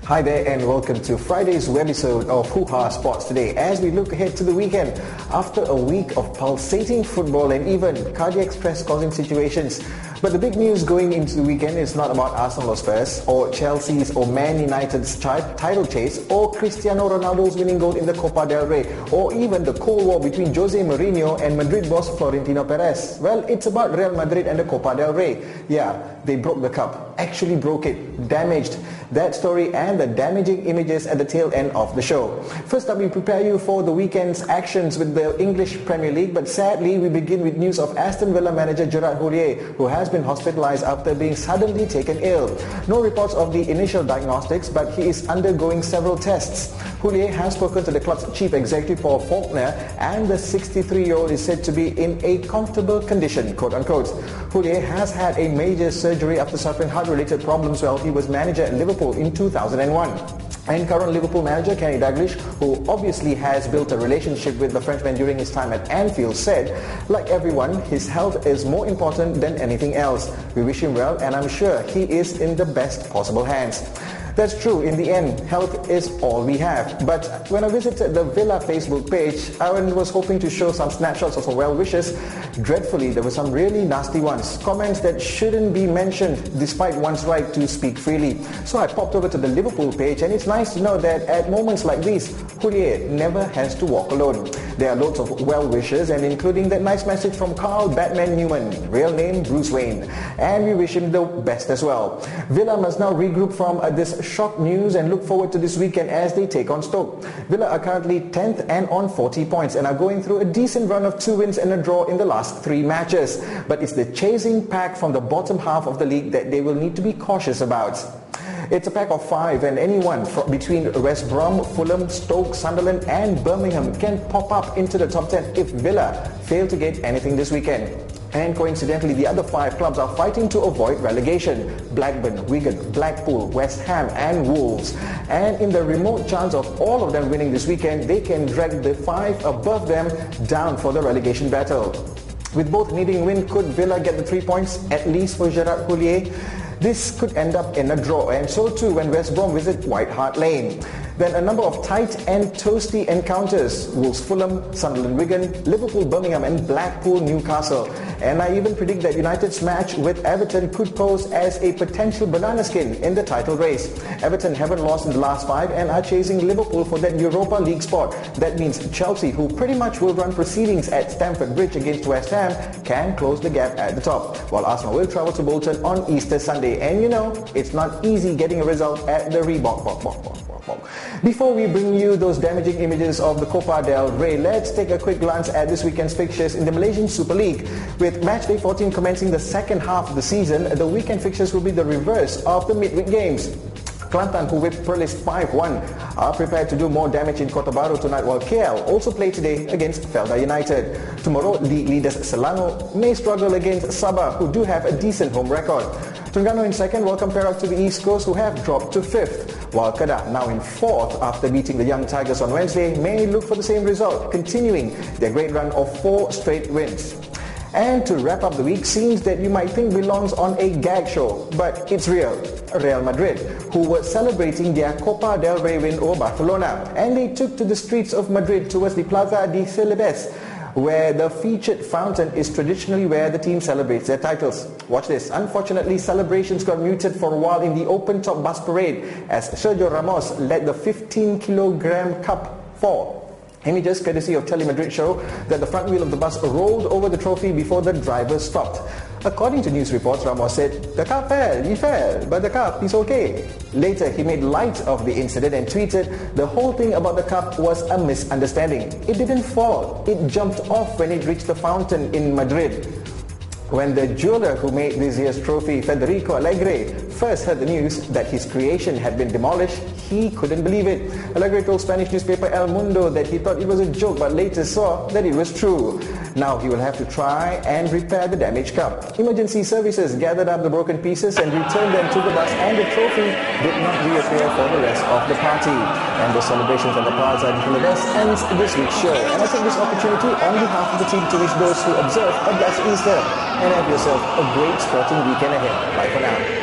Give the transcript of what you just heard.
Hi there and welcome to Friday's webisode of Hoohaa Sports Today as we look ahead to the weekend. After a week of pulsating football and even cardiac stress-causing situations. But the big news going into the weekend is not about Arsenal or Spurs or Chelsea's or Man United's title chase or Cristiano Ronaldo's winning goal in the Copa del Rey or even the Cold War between Jose Mourinho and Madrid boss Florentino Perez. Well, it's about Real Madrid and the Copa del Rey. Yeah, they broke the cup, actually broke it, damaged. That story and the damaging images at the tail end of the show. First up, we prepare you for the weekend's actions with the English Premier League, but sadly we begin with news of Aston Villa manager Gerard Houllier, who has been hospitalised after being suddenly taken ill. No reports of the initial diagnostics, but he is undergoing several tests. Houllier has spoken to the club's chief executive Paul Faulkner, and the 63-year-old is said to be in a comfortable condition, quote-unquote. Houllier has had a major surgery after suffering heart-related problems while he was manager at Liverpool in 2001. And current Liverpool manager Kenny Dalglish, who obviously has built a relationship with the Frenchman during his time at Anfield, said, like everyone, his health is more important than anything else. We wish him well and I'm sure he is in the best possible hands. That's true, in the end, health is all we have. But when I visited the Villa Facebook page, I was hoping to show some snapshots of some well wishes. Dreadfully, there were some really nasty ones. Comments that shouldn't be mentioned despite one's right to speak freely. So I popped over to the Liverpool page, and it's nice to know that at moments like these, Houllier never has to walk alone. There are loads of well wishes, and including that nice message from Carl Batman Newman, real name Bruce Wayne. And we wish him the best as well. Villa must now regroup from this shock news and look forward to this weekend as they take on Stoke. Villa are currently 10th and on 40 points and are going through a decent run of 2 wins and a draw in the last 3 matches. But it's the chasing pack from the bottom half of the league that they will need to be cautious about. It's a pack of 5 and anyone between West Brom, Fulham, Stoke, Sunderland and Birmingham can pop up into the top 10 if Villa fail to get anything this weekend. And coincidentally, the other 5 clubs are fighting to avoid relegation: Blackburn, Wigan, Blackpool, West Ham and Wolves. And in the remote chance of all of them winning this weekend, they can drag the 5 above them down for the relegation battle. With both needing win, could Villa get the 3 points, at least for Gerard Houllier? This could end up in a draw, and so too when West Brom visit White Hart Lane. Then a number of tight and toasty encounters: Wolves Fulham, Sunderland Wigan, Liverpool Birmingham and Blackpool Newcastle. And I even predict that United's match with Everton could pose as a potential banana skin in the title race. Everton haven't lost in the last 5 and are chasing Liverpool for that Europa League spot. That means Chelsea, who pretty much will run proceedings at Stamford Bridge against West Ham, can close the gap at the top, while Arsenal will travel to Bolton on Easter Sunday. And you know, it's not easy getting a result at the Reebok. Before we bring you those damaging images of the Copa del Rey, let's take a quick glance at this weekend's fixtures in the Malaysian Super League. With matchday 14 commencing the second half of the season, the weekend fixtures will be the reverse of the midweek games. Kelantan, who whipped Perlis 5-1, are prepared to do more damage in Kota Baru tonight, while KL also play today against Felda United. Tomorrow, league leaders Selangor may struggle against Sabah, who do have a decent home record. Terengganu in second welcome Perak to the East Coast, who have dropped to 5th, while Kedah, now in 4th after beating the Young Tigers on Wednesday, may look for the same result, continuing their great run of 4 straight wins. And to wrap up the week, scenes that you might think belongs on a gag show, but it's real. Real Madrid, who were celebrating their Copa del Rey win over Barcelona, and they took to the streets of Madrid towards the Plaza de Celebes, where the featured fountain is traditionally where the team celebrates their titles. Watch this. Unfortunately, celebrations got muted for a while in the open-top bus parade as Sergio Ramos led the 15-kilogram cup fall. Images courtesy of Telemadrid show that the front wheel of the bus rolled over the trophy before the driver stopped. According to news reports, Ramos said, "The cup fell, he fell, but the cup is okay." Later, he made light of the incident and tweeted, "The whole thing about the cup was a misunderstanding. It didn't fall, it jumped off when it reached the fountain in Madrid." When the jeweler who made this year's trophy, Federico Alegre, first heard the news that his creation had been demolished, he couldn't believe it. Alegre told Spanish newspaper El Mundo that he thought it was a joke but later saw that it was true. Now he will have to try and repair the damaged cup. Emergency services gathered up the broken pieces and returned them to the bus, and the trophy did not reappear for the rest of the party. And the celebrations at the Plaza de Celebes ends this week's show. And I take this opportunity on behalf of the team to wish those who observe a blessed Easter, and have yourself a great sporting weekend ahead. Bye for now.